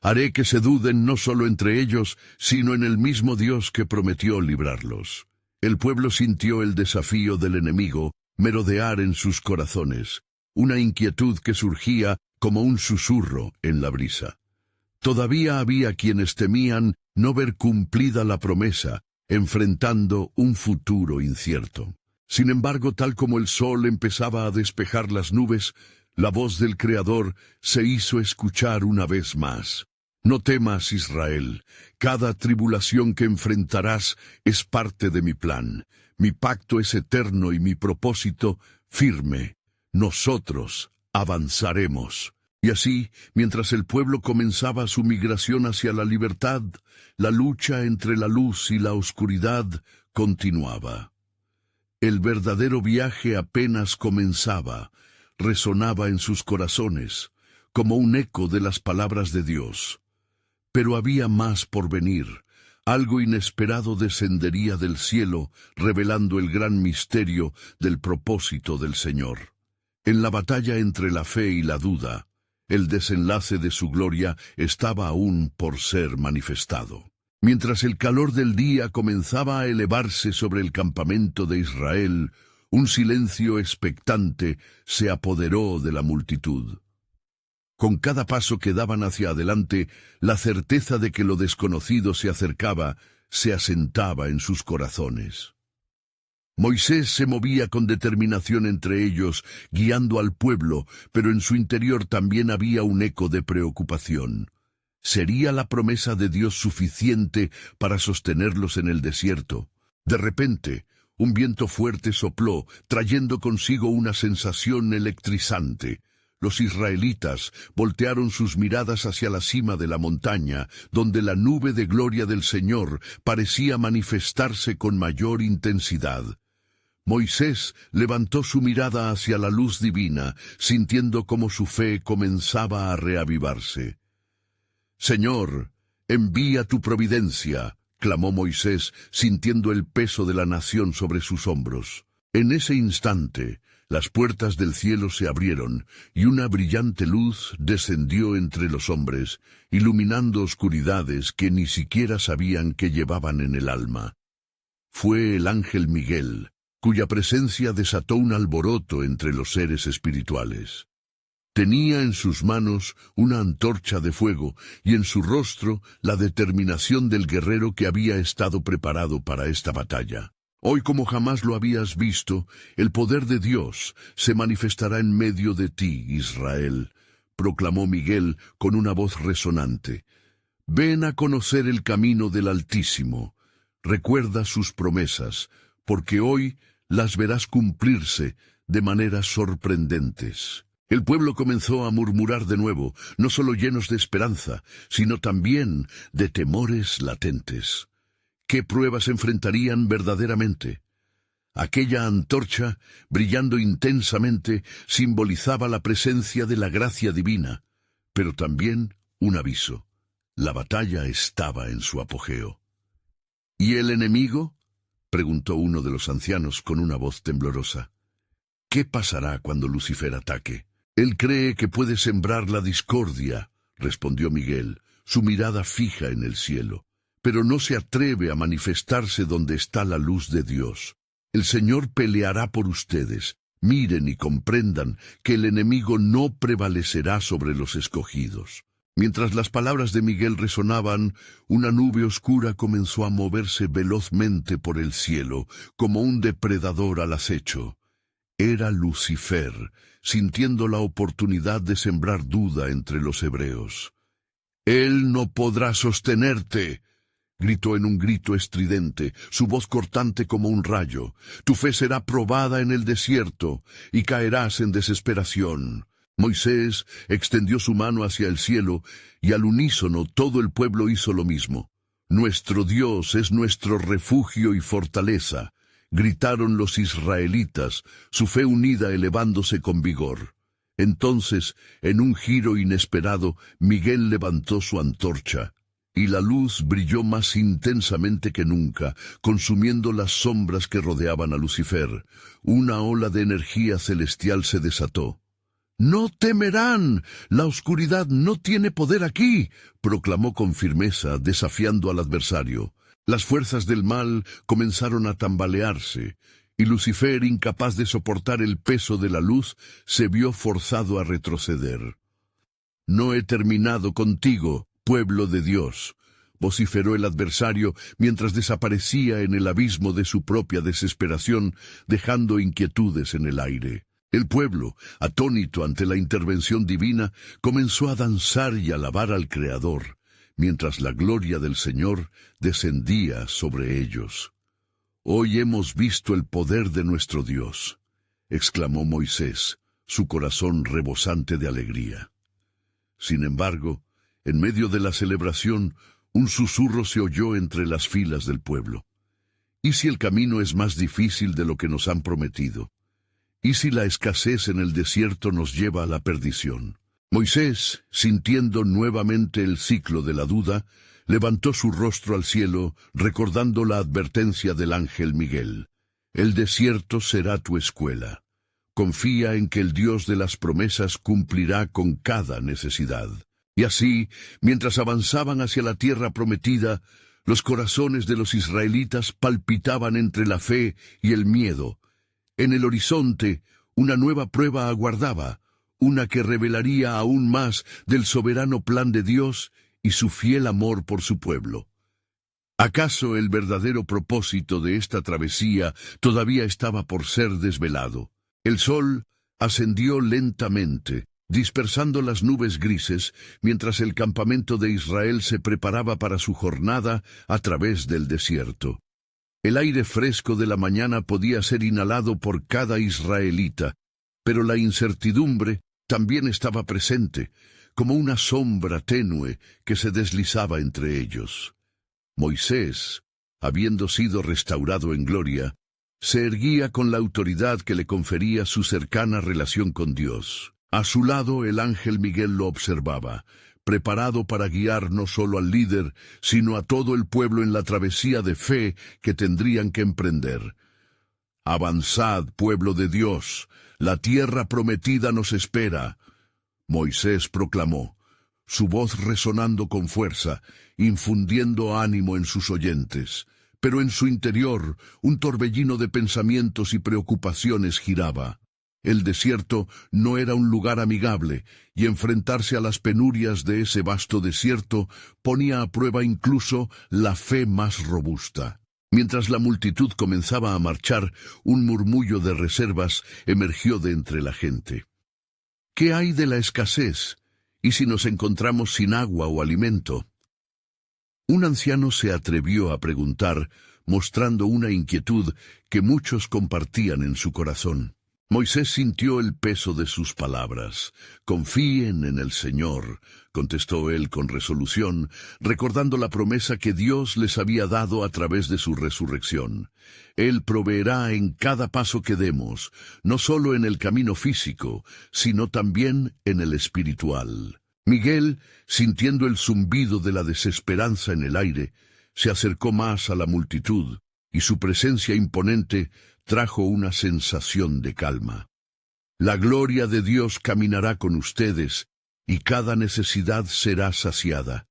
Speaker 1: Haré que se duden no solo entre ellos, sino en el mismo Dios que prometió librarlos. El pueblo sintió el desafío del enemigo merodear en sus corazones, una inquietud que surgía como un susurro en la brisa. Todavía había quienes temían no ver cumplida la promesa, enfrentando un futuro incierto. Sin embargo, tal como el sol empezaba a despejar las nubes, la voz del Creador se hizo escuchar una vez más. No temas, Israel, cada tribulación que enfrentarás es parte de mi plan. Mi pacto es eterno y mi propósito firme. Nosotros avanzaremos. Y así, mientras el pueblo comenzaba su migración hacia la libertad, la lucha entre la luz y la oscuridad continuaba. El verdadero viaje apenas comenzaba, resonaba en sus corazones, como un eco de las palabras de Dios. Pero había más por venir. Algo inesperado descendería del cielo, revelando el gran misterio del propósito del Señor. En la batalla entre la fe y la duda, el desenlace de su gloria estaba aún por ser manifestado. Mientras el calor del día comenzaba a elevarse sobre el campamento de Israel, un silencio expectante se apoderó de la multitud. Con cada paso que daban hacia adelante, la certeza de que lo desconocido se acercaba se asentaba en sus corazones. Moisés se movía con determinación entre ellos, guiando al pueblo, pero en su interior también había un eco de preocupación. ¿Sería la promesa de Dios suficiente para sostenerlos en el desierto? De repente, un viento fuerte sopló, trayendo consigo una sensación electrizante. Los israelitas voltearon sus miradas hacia la cima de la montaña, donde la nube de gloria del Señor parecía manifestarse con mayor intensidad. Moisés levantó su mirada hacia la luz divina, sintiendo cómo su fe comenzaba a reavivarse. «Señor, envía tu providencia», clamó Moisés, sintiendo el peso de la nación sobre sus hombros. En ese instante, las puertas del cielo se abrieron, y una brillante luz descendió entre los hombres, iluminando oscuridades que ni siquiera sabían que llevaban en el alma. Fue el ángel Miguel, cuya presencia desató un alboroto entre los seres espirituales. Tenía en sus manos una antorcha de fuego y en su rostro la determinación del guerrero que había estado preparado para esta batalla. Hoy, como jamás lo habías visto, el poder de Dios se manifestará en medio de ti, Israel, proclamó Miguel con una voz resonante. Ven a conocer el camino del Altísimo. Recuerda sus promesas, porque hoy las verás cumplirse de maneras sorprendentes. El pueblo comenzó a murmurar de nuevo, no solo llenos de esperanza, sino también de temores latentes. ¿Qué pruebas enfrentarían verdaderamente? Aquella antorcha, brillando intensamente, simbolizaba la presencia de la gracia divina, pero también un aviso. La batalla estaba en su apogeo. ¿Y el enemigo?, preguntó uno de los ancianos con una voz temblorosa. ¿Qué pasará cuando Lucifer ataque? Él cree que puede sembrar la discordia, respondió Miguel, su mirada fija en el cielo, pero no se atreve a manifestarse donde está la luz de Dios. El Señor peleará por ustedes. Miren y comprendan que el enemigo no prevalecerá sobre los escogidos. Mientras las palabras de Miguel resonaban, una nube oscura comenzó a moverse velozmente por el cielo, como un depredador al acecho. Era Lucifer, sintiendo la oportunidad de sembrar duda entre los hebreos. «Él no podrá sostenerte», gritó en un grito estridente, su voz cortante como un rayo. «Tu fe será probada en el desierto, y caerás en desesperación». Moisés extendió su mano hacia el cielo, y al unísono todo el pueblo hizo lo mismo. «Nuestro Dios es nuestro refugio y fortaleza. gritaron los israelitas, su fe unida elevándose con vigor. Entonces, en un giro inesperado, Miguel levantó su antorcha, y la luz brilló más intensamente que nunca, consumiendo las sombras que rodeaban a Lucifer. Una ola de energía celestial se desató. «¡No temerán! ¡La oscuridad no tiene poder aquí!», proclamó con firmeza, desafiando al adversario. Las fuerzas del mal comenzaron a tambalearse, y Lucifer, incapaz de soportar el peso de la luz, se vio forzado a retroceder. «No he terminado contigo, pueblo de Dios», vociferó el adversario mientras desaparecía en el abismo de su propia desesperación, dejando inquietudes en el aire. El pueblo, atónito ante la intervención divina, comenzó a danzar y alabar al Creador, mientras la gloria del Señor descendía sobre ellos. «Hoy hemos visto el poder de nuestro Dios», exclamó Moisés, su corazón rebosante de alegría. Sin embargo, en medio de la celebración, un susurro se oyó entre las filas del pueblo. «¿Y si el camino es más difícil de lo que nos han prometido? ¿Y si la escasez en el desierto nos lleva a la perdición?». Moisés, sintiendo nuevamente el ciclo de la duda, levantó su rostro al cielo, recordando la advertencia del ángel Miguel. «El desierto será tu escuela. Confía en que el Dios de las promesas cumplirá con cada necesidad». Y así, mientras avanzaban hacia la tierra prometida, los corazones de los israelitas palpitaban entre la fe y el miedo. En el horizonte, una nueva prueba aguardaba, una que revelaría aún más del soberano plan de Dios y su fiel amor por su pueblo. ¿Acaso el verdadero propósito de esta travesía todavía estaba por ser desvelado? El sol ascendió lentamente, dispersando las nubes grises, mientras el campamento de Israel se preparaba para su jornada a través del desierto. El aire fresco de la mañana podía ser inhalado por cada israelita, pero la incertidumbre también estaba presente, como una sombra tenue que se deslizaba entre ellos. Moisés, habiendo sido restaurado en gloria, se erguía con la autoridad que le confería su cercana relación con Dios. A su lado el ángel Miguel lo observaba, preparado para guiar no solo al líder, sino a todo el pueblo en la travesía de fe que tendrían que emprender. «Avanzad, pueblo de Dios, la tierra prometida nos espera», Moisés proclamó, su voz resonando con fuerza, infundiendo ánimo en sus oyentes. Pero en su interior, un torbellino de pensamientos y preocupaciones giraba. El desierto no era un lugar amigable, y enfrentarse a las penurias de ese vasto desierto ponía a prueba incluso la fe más robusta. Mientras la multitud comenzaba a marchar, un murmullo de reservas emergió de entre la gente. «¿Qué hay de la escasez? ¿Y si nos encontramos sin agua o alimento?». Un anciano se atrevió a preguntar, mostrando una inquietud que muchos compartían en su corazón. Moisés sintió el peso de sus palabras. «Confíen en el Señor», contestó él con resolución, recordando la promesa que Dios les había dado a través de su resurrección. Él proveerá en cada paso que demos, no solo en el camino físico, sino también en el espiritual. Miguel, sintiendo el zumbido de la desesperanza en el aire, se acercó más a la multitud, y su presencia imponente trajo una sensación de calma. «La gloria de Dios caminará con ustedes, y cada necesidad será saciada.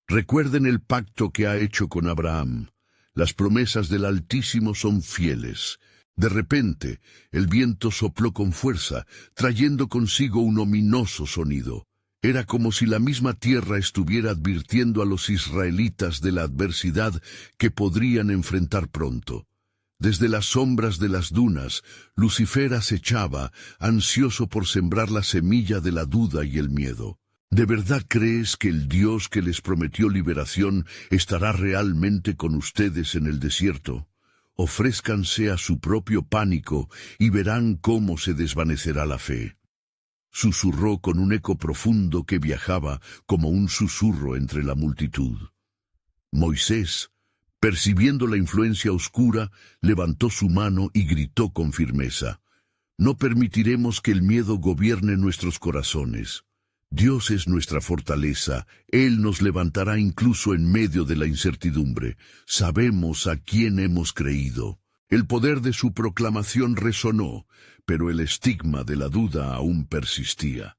Speaker 1: Recuerden el pacto que ha hecho con Abraham. Las promesas del Altísimo son fieles». De repente, el viento sopló con fuerza, trayendo consigo un ominoso sonido. Era como si la misma tierra estuviera advirtiendo a los israelitas de la adversidad que podrían enfrentar pronto. Desde las sombras de las dunas, Lucifer acechaba, ansioso por sembrar la semilla de la duda y el miedo. ¿De verdad crees que el Dios que les prometió liberación estará realmente con ustedes en el desierto? Ofrézcanse a su propio pánico y verán cómo se desvanecerá la fe. Susurró con un eco profundo que viajaba como un susurro entre la multitud. Moisés, Percibiendo la influencia oscura, levantó su mano y gritó con firmeza: No permitiremos que el miedo gobierne nuestros corazones. Dios es nuestra fortaleza, Él nos levantará incluso en medio de la incertidumbre. Sabemos a quién hemos creído. El poder de su proclamación resonó, pero el estigma de la duda aún persistía.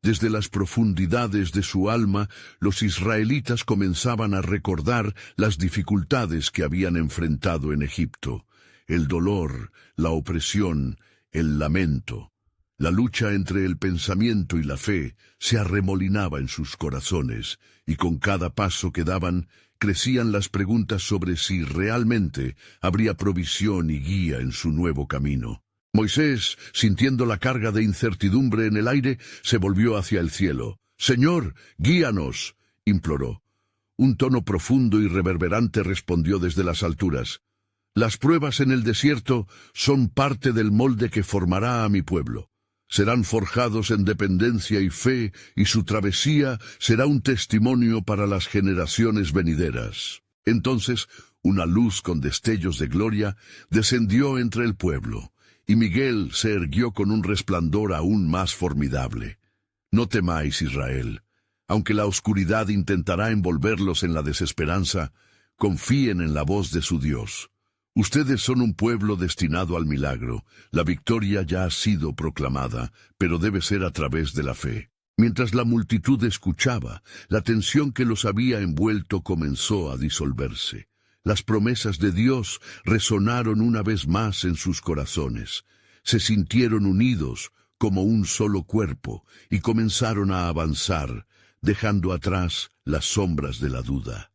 Speaker 1: Desde las profundidades de su alma, los israelitas comenzaban a recordar las dificultades que habían enfrentado en Egipto: el dolor, la opresión, el lamento. La lucha entre el pensamiento y la fe se arremolinaba en sus corazones, y con cada paso que daban, crecían las preguntas sobre si realmente habría provisión y guía en su nuevo camino. Moisés, sintiendo la carga de incertidumbre en el aire, se volvió hacia el cielo. «Señor, guíanos», imploró. Un tono profundo y reverberante respondió desde las alturas: «Las pruebas en el desierto son parte del molde que formará a mi pueblo. Serán forjados en dependencia y fe, y su travesía será un testimonio para las generaciones venideras». Entonces, una luz con destellos de gloria descendió entre el pueblo, y Miguel se erguió con un resplandor aún más formidable. «No temáis, Israel. Aunque la oscuridad intentará envolverlos en la desesperanza, confíen en la voz de su Dios. Ustedes son un pueblo destinado al milagro. La victoria ya ha sido proclamada, pero debe ser a través de la fe». Mientras la multitud escuchaba, la tensión que los había envuelto comenzó a disolverse. Las promesas de Dios resonaron una vez más en sus corazones. Se sintieron unidos como un solo cuerpo y comenzaron a avanzar, dejando atrás las sombras de la duda.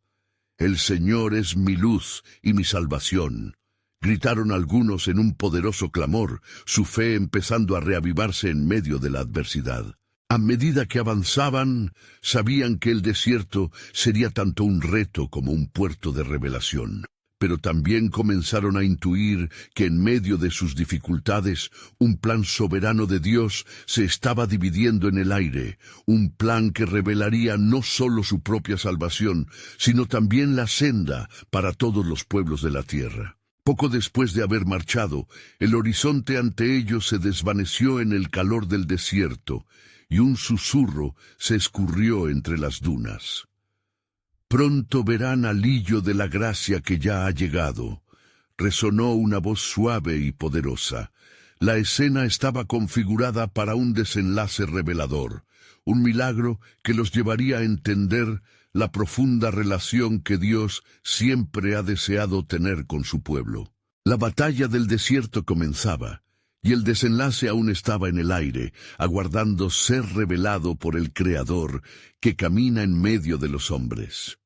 Speaker 1: «El Señor es mi luz y mi salvación», gritaron algunos en un poderoso clamor, su fe empezando a reavivarse en medio de la adversidad. A medida que avanzaban, sabían que el desierto sería tanto un reto como un puerto de revelación. Pero también comenzaron a intuir que en medio de sus dificultades, un plan soberano de Dios se estaba dividiendo en el aire, un plan que revelaría no solo su propia salvación, sino también la senda para todos los pueblos de la tierra. Poco después de haber marchado, el horizonte ante ellos se desvaneció en el calor del desierto, y un susurro se escurrió entre las dunas. «Pronto verán al hillo de la gracia que ya ha llegado», resonó una voz suave y poderosa. La escena estaba configurada para un desenlace revelador, un milagro que los llevaría a entender la profunda relación que Dios siempre ha deseado tener con su pueblo. La batalla del desierto comenzaba, y el desenlace aún estaba en el aire, aguardando ser revelado por el Creador que camina en medio de los hombres.